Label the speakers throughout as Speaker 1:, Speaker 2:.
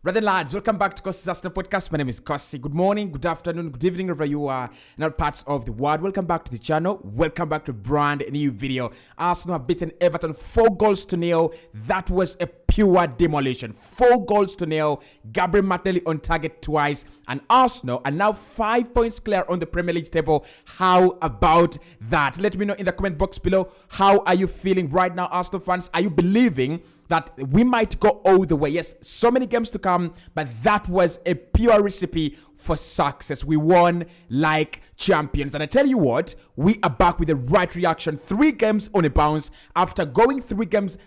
Speaker 1: Brother lads, welcome back to Cossy's Arsenal podcast. My name is Cossy. Good morning, good afternoon, good evening, wherever you are in all parts of the world. Welcome back to the channel. Welcome back to a brand new video. Arsenal have beaten Everton 4-0. That was a pure demolition. 4-0. Gabriel Martinelli on target twice. And Arsenal are now 5 points clear on the Premier League table. How about that? Let me know in the comment box below. How are you feeling right now, Arsenal fans? Are you believing that we might go all the way? Yes, so many games to come, but that was a pure recipe for success. We won like champions. And I tell you what, we are back with the right reaction. 3 games on a bounce after going 3 games,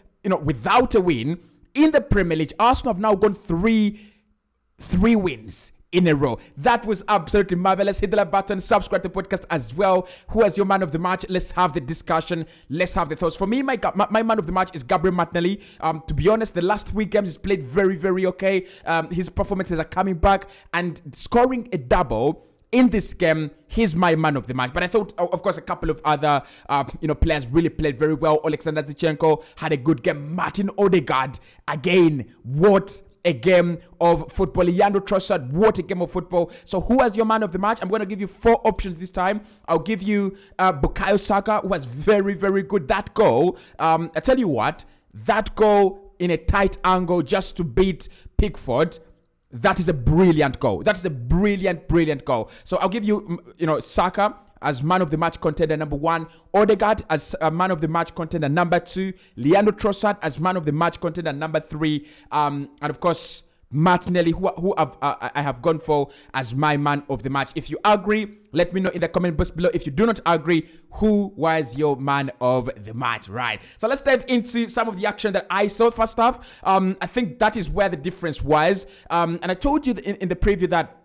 Speaker 1: without a win in the Premier League. Arsenal have now gone three wins in a row. That was absolutely marvelous. Hit the like button, subscribe to the podcast as well. Who is your man of the match? Let's have the discussion. Let's have the thoughts. For me, my man of the match is Gabriel Martinelli. To be honest, the last 3 games he's played very, very okay. His performances are coming back and scoring a double in this game. He's my man of the match. But I thought, of course, a couple of other players really played very well. Alexander Zinchenko had a good game. Martin Odegaard, again, what a game of football. Leandro Trossard, what a game of football. So who was your man of the match? I'm going to give you 4 options this time. I'll give you Bukayo Saka, who was very, very good. That goal, I tell you what, that goal in a tight angle just to beat Pickford, that is a brilliant goal. That is a brilliant, brilliant goal. So I'll give you, Saka as man of the match contender number 1, Odegaard as a man of the match contender number 2, Leandro Trossard as man of the match contender number 3, and of course Martinelli, who I have gone for as my man of the match. If you agree, let me know in the comment box below. If you do not agree, who was your man of the match? Right. So let's dive into some of the action that I saw. First off, I think that is where the difference was. And I told you in the preview that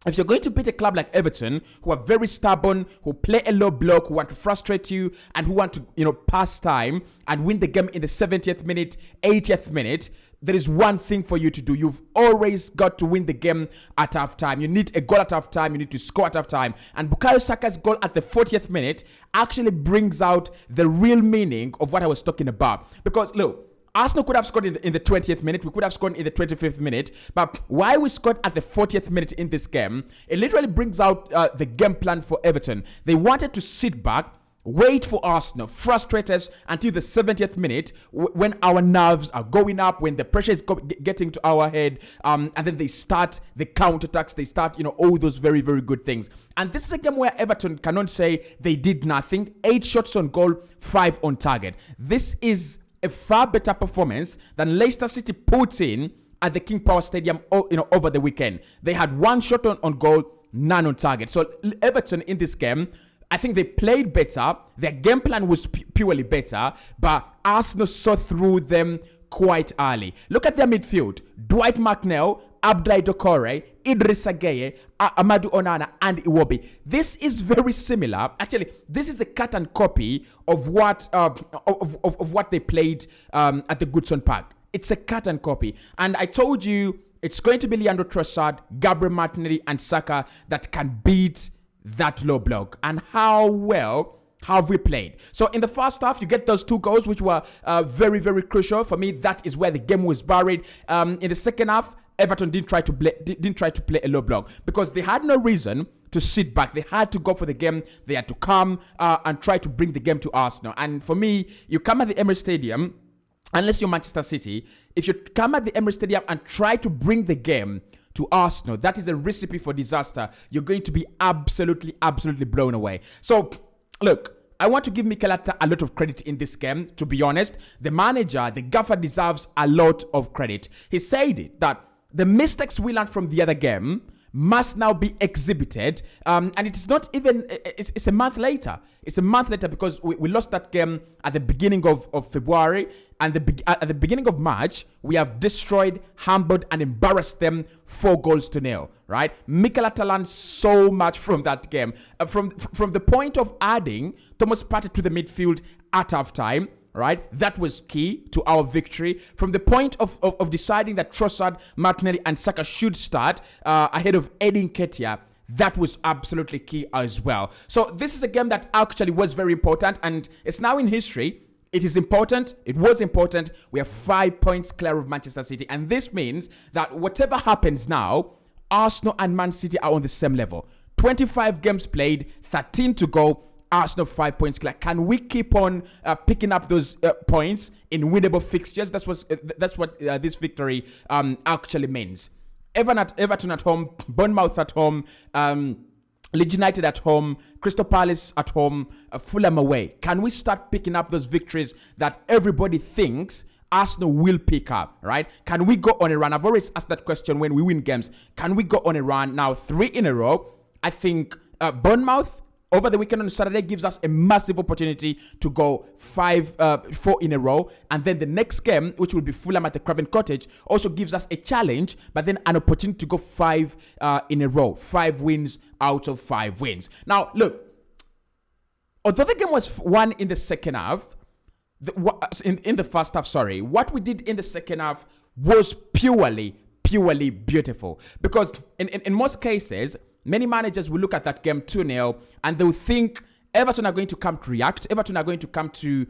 Speaker 1: if you're going to beat a club like Everton, who are very stubborn, who play a low block, who want to frustrate you, and who want to, pass time and win the game in the 70th minute, 80th minute, there is one thing for you to do. You've always got to win the game at half time. You need a goal at half time. You need to score at half time. And Bukayo Saka's goal at the 40th minute actually brings out the real meaning of what I was talking about. Because, look, Arsenal could have scored in the 20th minute. We could have scored in the 25th minute. But why we scored at the 40th minute in this game, it literally brings out the game plan for Everton. They wanted to sit back, wait for Arsenal, frustrate us until the 70th minute when our nerves are going up, when the pressure is getting to our head, and then they start the counterattacks, they start, all those very, very good things. And this is a game where Everton cannot say they did nothing. 8 shots on goal, 5 on target. This is a far better performance than Leicester City put in at the King Power Stadium over the weekend. They had 1 shot on goal, none on target. So Everton in this game, I think they played better. Their game plan was purely better, but Arsenal saw through them quite early. Look at their midfield. Dwight McNeil, Abdoulaye Doucouré, Idrissa Gueye, Amadou Onana, and Iwobi. This is very similar. Actually, this is a cut and copy of what of what they played at the Goodson Park. It's a cut and copy. And I told you it's going to be Leandro Trossard, Gabriel Martinelli, and Saka that can beat that low block. And how well have we played? So in the first half, you get those 2 goals, which were very, very crucial. For me, that is where the game was buried. In the second half, Everton didn't try to play a low block because they had no reason to sit back. They had to go for the game. They had to come and try to bring the game to Arsenal. And for me, you come at the Emirates Stadium, unless you're Manchester City, if you come at the Emirates Stadium and try to bring the game to Arsenal, that is a recipe for disaster. You're going to be absolutely, absolutely blown away. So, look, I want to give Mikel Arteta a lot of credit in this game, to be honest. The manager, the gaffer, deserves a lot of credit. He said it, that the mistakes we learned from the other game must now be exhibited. And it's not even, it's a month later. It's a month later because we lost that game at the beginning of February. And at the beginning of March, we have destroyed, humbled, and embarrassed them 4-0, right? Mikel Arteta learned so much from that game. From the point of adding Thomas Partey to the midfield at halftime, right? That was key to our victory. From the point of deciding that Trossard, Martinelli, and Saka should start ahead of Eddie Nketiah, that was absolutely key as well. So this is a game that actually was very important, and it's now in history. It is important. It was important. We are 5 points clear of Manchester City. And this means that whatever happens now, Arsenal and Man City are on the same level. 25 games played, 13 to go. Arsenal 5 points clear. Can we keep on picking up those points in winnable fixtures? That's what this victory actually means. Everton at home, Bournemouth at home, Leeds United at home, Crystal Palace at home, Fulham away. Can we start picking up those victories that everybody thinks Arsenal will pick up, right? Can we go on a run? I've always asked that question when we win games. Can we go on a run? Now, 3 in a row. I think Bournemouth over the weekend on Saturday gives us a massive opportunity to go 4 in a row. And then the next game, which will be Fulham at the Craven Cottage, also gives us a challenge, but then an opportunity to go 5 in a row. 5 wins out of 5 wins. Now, look, although the game was won in the second half, in the first half, sorry, what we did in the second half was purely beautiful. Because in most cases, many managers will look at that game 2-0 and they'll think Everton are going to come to react. Everton are going to come to,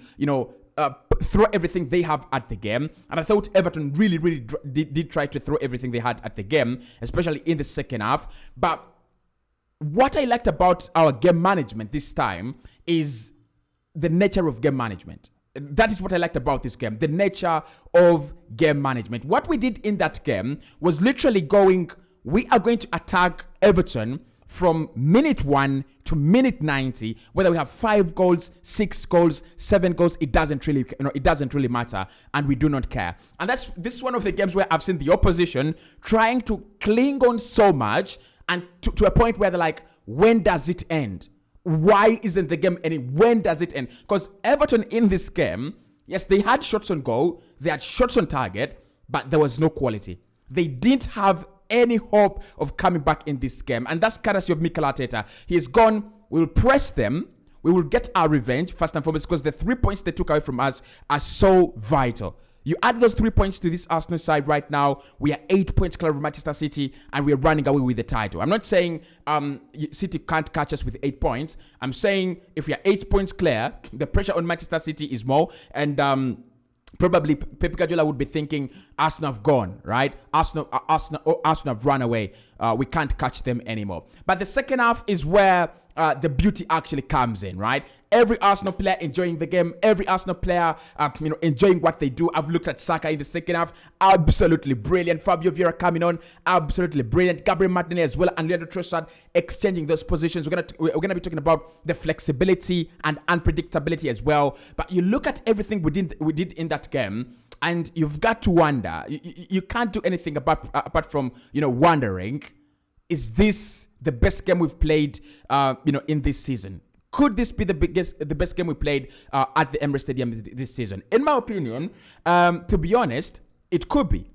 Speaker 1: throw everything they have at the game. And I thought Everton really did try to throw everything they had at the game, especially in the second half. But what I liked about our game management this time is the nature of game management. That is what I liked about this game, the nature of game management. What we did in that game was literally we are going to attack Everton from minute 1 to minute 90, whether we have 5 goals, 6 goals, 7 goals, it doesn't really matter, and we do not care. And this is one of the games where I've seen the opposition trying to cling on so much and to a point where they're like, when does it end? Why isn't the game ending? When does it end? Because Everton in this game, yes, they had shots on goal, they had shots on target, but there was no quality. They didn't have any hope of coming back in this game. And that's courtesy of Mikel Arteta. He's gone, we will press them, we will get our revenge, first and foremost, because the 3 points they took away from us are so vital. You add those 3 points to this Arsenal side right now, we are 8 points clear of Manchester City, and we're running away with the title. I'm not saying City can't catch us with 8 points. I'm saying if we are 8 points clear, the pressure on Manchester City is more, and probably Pep Guardiola would be thinking, Arsenal have gone, right? Arsenal have run away. We can't catch them anymore. But the second half is where the beauty actually comes in, right? Every Arsenal player enjoying the game. Every Arsenal player, enjoying what they do. I've looked at Saka in the second half. Absolutely brilliant. Fabio Vieira coming on. Absolutely brilliant. Gabriel Martinelli as well, and Leandro Trossard exchanging those positions. We're gonna be talking about the flexibility and unpredictability as well. But you look at everything we did in that game, and you've got to wonder. You can't do anything apart from wondering. Is this the best game we've played, in this season? Could this be the best game we played at the Emirates Stadium this season? In my opinion, to be honest, it could be.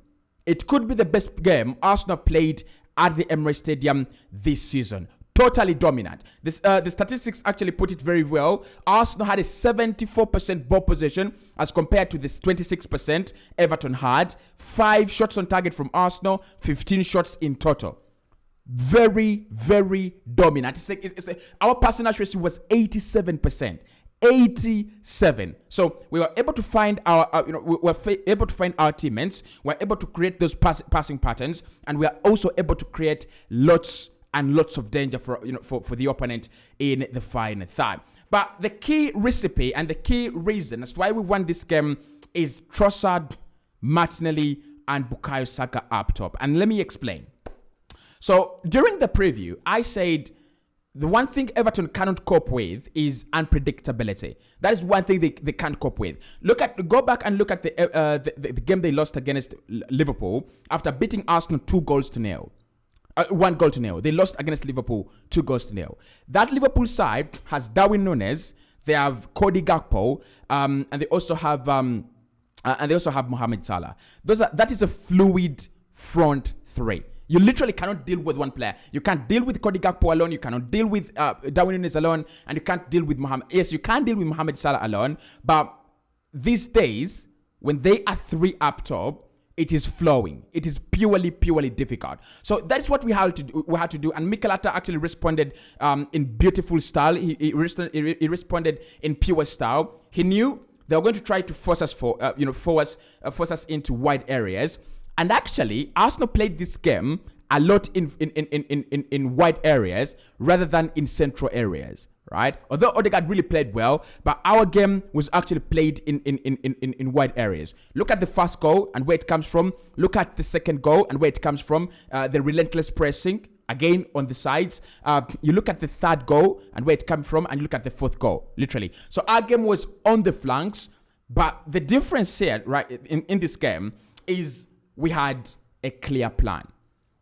Speaker 1: It could be the best game Arsenal played at the Emirates Stadium this season. Totally dominant. The statistics actually put it very well. Arsenal had a 74% ball possession as compared to this 26% Everton had. 5 shots on target from Arsenal, 15 shots in total. Very dominant. Our passing accuracy was 87%. 87. So we were able to find able to find our teammates. We're able to create those passing patterns, and we are also able to create lots and lots of danger for the opponent in the final third. But the key recipe and the key reason as to why we won this game is Trossard, Martinelli, and Bukayo Saka up top. And let me explain. So during the preview, I said the one thing Everton cannot cope with is unpredictability. That is one thing they can't cope with. Go back and look at the game they lost against Liverpool after beating Arsenal 2-0. 1-0. They lost against Liverpool 2-0. That Liverpool side has Darwin Núñez. They have Cody Gakpo, and they also have Mohamed Salah. That is a fluid front three. You literally cannot deal with one player. You can't deal with Cody Gakpo alone. You cannot deal with Darwin Núñez alone. And you can't deal with Mohamed. Yes, you can deal with Mohamed Salah alone. But these days, when they are 3 up top, it is flowing. It is purely difficult. So that's what we had to do. And Mikel Arteta actually responded in beautiful style. He responded in pure style. He knew they were going to try to force us force us into wide areas. And actually, Arsenal played this game a lot in wide areas rather than in central areas, right? Although Odegaard really played well, but our game was actually played in wide areas. Look at the first goal and where it comes from. Look at the second goal and where it comes from. The relentless pressing, again, on the sides. You look at the third goal and where it comes from, and you look at the fourth goal, literally. So our game was on the flanks, but the difference here, right, in this game is we had a clear plan.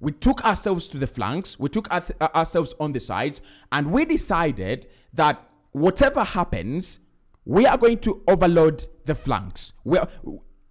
Speaker 1: We took ourselves to the flanks, we took ourselves on the sides, and we decided that whatever happens, we are going to overload the flanks.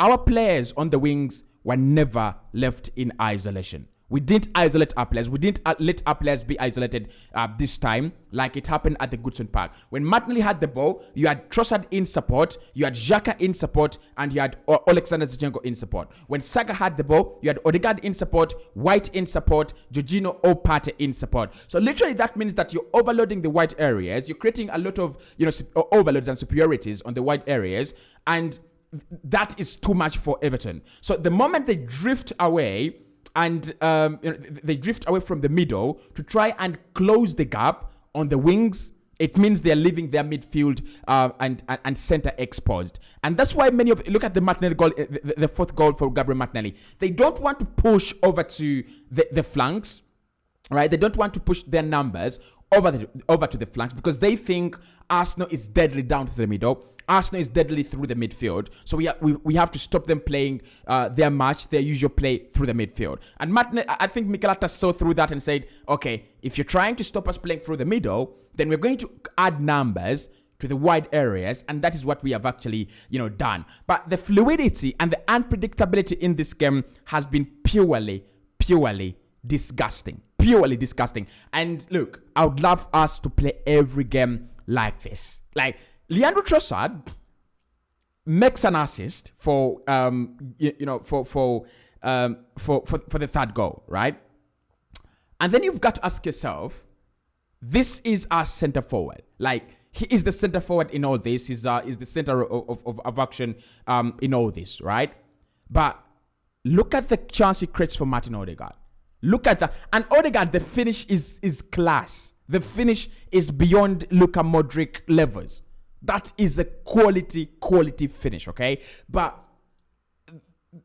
Speaker 1: Our players on the wings were never left in isolation. We didn't isolate our players. We didn't let our players be isolated this time like it happened at the Goodson Park. When Martinelli had the ball, you had Trossard in support, you had Xhaka in support, and you had Alexander Zinchenko in support. When Saka had the ball, you had Odegaard in support, White in support, Jorginho or Partey in support. So literally that means that you're overloading the wide areas. You're creating a lot of overloads and superiorities on the wide areas, and that is too much for Everton. So the moment they drift away, and they drift away from the middle to try and close the gap on the wings, it means they're leaving their midfield and center exposed. And that's why look at the Martinelli goal, the fourth goal for Gabriel Martinelli. They don't want to push over to the flanks, right? They don't want to push their numbers over to the flanks because they think Arsenal is deadly down to the middle. Arsenal is deadly through the midfield. So we have to stop them playing their usual play through the midfield. And I think Mikel Arteta saw through that and said, okay, if you're trying to stop us playing through the middle, then we're going to add numbers to the wide areas, and that is what we have actually, done. But the fluidity and the unpredictability in this game has been purely disgusting. Purely disgusting. And look, I would love us to play every game like this. Like, Leandro Trossard makes an assist for the third goal, right? And then you've got to ask yourself, this is our center forward. Like, he is the center forward in all this. He's the center of action in all this, right? But look at the chance he creates for Martin Odegaard. Look at that. And Odegaard, the finish is class. The finish is beyond Luka Modric levels. That is a quality finish, okay? But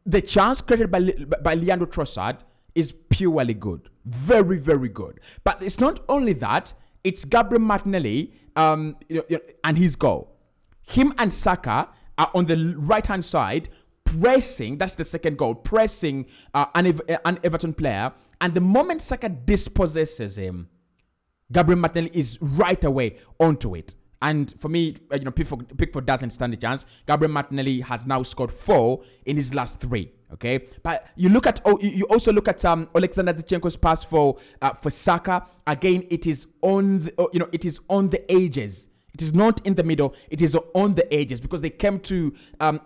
Speaker 1: the chance created by Leandro Trossard is purely good. Very, very good. But it's not only that, it's Gabriel Martinelli and his goal. Him and Saka are on the right-hand side pressing, that's the second goal, pressing an Everton player. And the moment Saka dispossesses him, Gabriel Martinelli is right away onto it. And for me, Pickford doesn't stand a chance. Gabriel Martinelli has now scored 4 in his last 3. Okay, but you also look at Alexander Zinchenko's pass for Saka. Again, it is on the edges. It is not in the middle. It is on the edges because they came to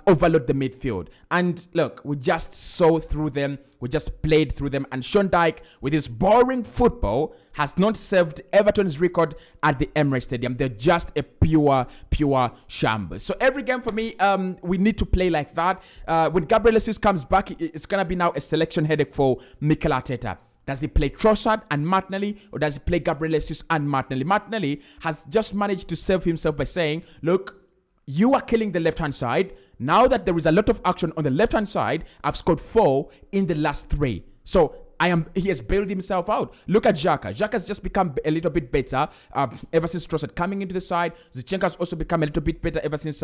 Speaker 1: overload the midfield. And look, we just saw through them. We just played through them. And Sean Dyche, with his boring football, has not served Everton's record at the Emirates Stadium. They're just a pure shambles. So every game for me, we need to play like that. When Gabriel Jesus comes back, it's going to be now a selection headache for Mikel Arteta. Does he play Trossard and Martinelli, or does he play Gabriel Jesus and Martinelli? Martinelli has just managed to save himself by saying, look, you are killing the left-hand side. Now that there is a lot of action on the left-hand side, I've scored 4 in the last 3. So he has bailed himself out. Look at Xhaka. Xhaka has just become a little bit better ever since Trossard coming into the side. Zinchenko has also become a little bit better ever since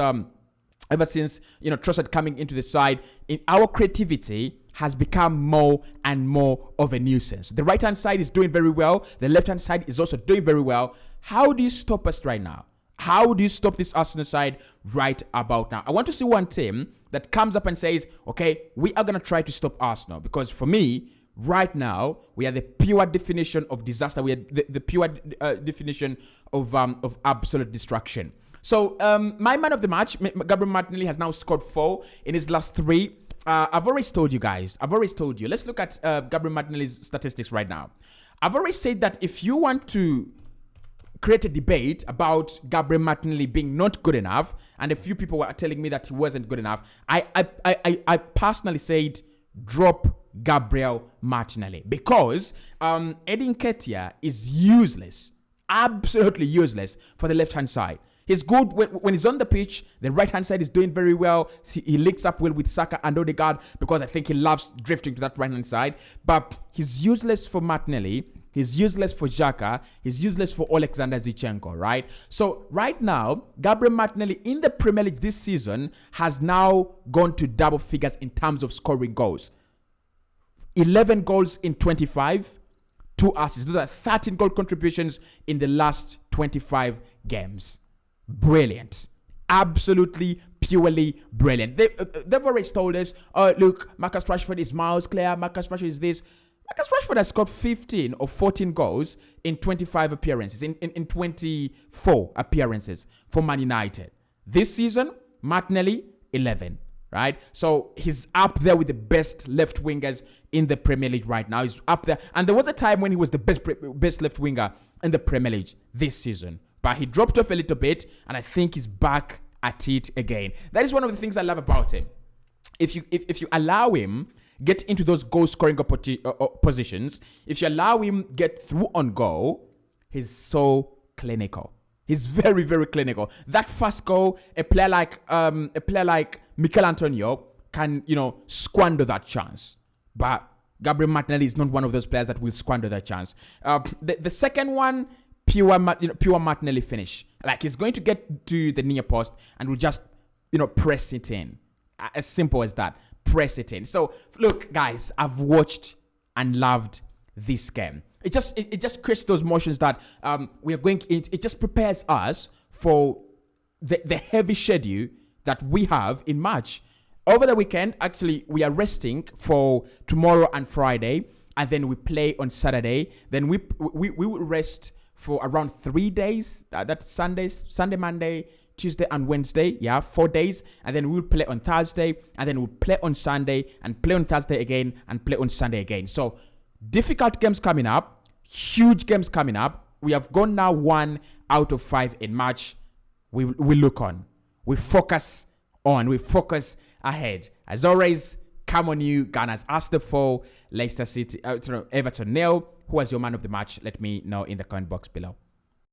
Speaker 1: Trossard coming into the side. In our creativity has become more and more of a nuisance. The right-hand side is doing very well. The left-hand side is also doing very well. How do you stop us right now? How do you stop this Arsenal side right about now? I want to see one team that comes up and says, okay, we are going to try to stop Arsenal. Because for me, right now, we are the pure definition of disaster. We are the pure definition of absolute destruction. So my man of the match, Gabriel Martinelli, has now scored 4 in his last 3. I've always told you guys. Let's look at Gabriel Martinelli's statistics right now. I've always said that if you want to create a debate about Gabriel Martinelli being not good enough, and a few people were telling me that he wasn't good enough, I personally said drop Gabriel Martinelli because Eddie Nketiah is useless, absolutely useless for the left-hand side. He's good when he's on the pitch. The right-hand side is doing very well. He links up well with Saka and Odegaard because I think he loves drifting to that right-hand side. But he's useless for Martinelli. He's useless for Xhaka. He's useless for Alexander Zinchenko, right? So right now, Gabriel Martinelli in the Premier League this season has now gone to double figures in terms of scoring goals. 11 goals in 25, 2 assists. Those are 13 goal contributions in the last 25 games. Brilliant. Absolutely, purely brilliant. They've already told us, look, Marcus Rashford is miles clear. Marcus Rashford is this. Marcus Rashford has scored 15 or 14 goals in 25 appearances, in 24 appearances for Man United. This season, Martinelli, 11, right? So he's up there with the best left wingers in the Premier League right now. He's up there. And there was a time when he was the best left winger in the Premier League this season. But he dropped off a little bit, and I think he's back at it again. That is one of the things I love about him. If you allow him get into those goal scoring positions, if you allow him get through on goal, he's so clinical. He's very, very clinical. That first goal, a player like Mikel Antonio can, squander that chance. But Gabriel Martinelli is not one of those players that will squander that chance. The second one, pure Martinelli finish. Like he's going to get to the near post and will just, press it in. As simple as that. Press it in. So look, guys, I've watched and loved this game. It just creates those motions that we are going. It just prepares us for the heavy schedule that we have in March. Over the weekend, actually, we are resting for tomorrow and Friday, and then we play on Saturday. Then we will rest for around 3 days. That's Sunday, Monday, Tuesday, and Wednesday. 4 days. And then we'll play on Thursday, and then we'll play on Sunday, and play on Thursday again, and play on Sunday again. So difficult games coming up, huge games coming up. We have gone now 1 out of 5 in March. We look on. We focus on. We focus ahead. As always, come on you, Gunners. Arsenal 4, Leicester City, Everton 0. Who was your man of the match? Let me know in the comment box below.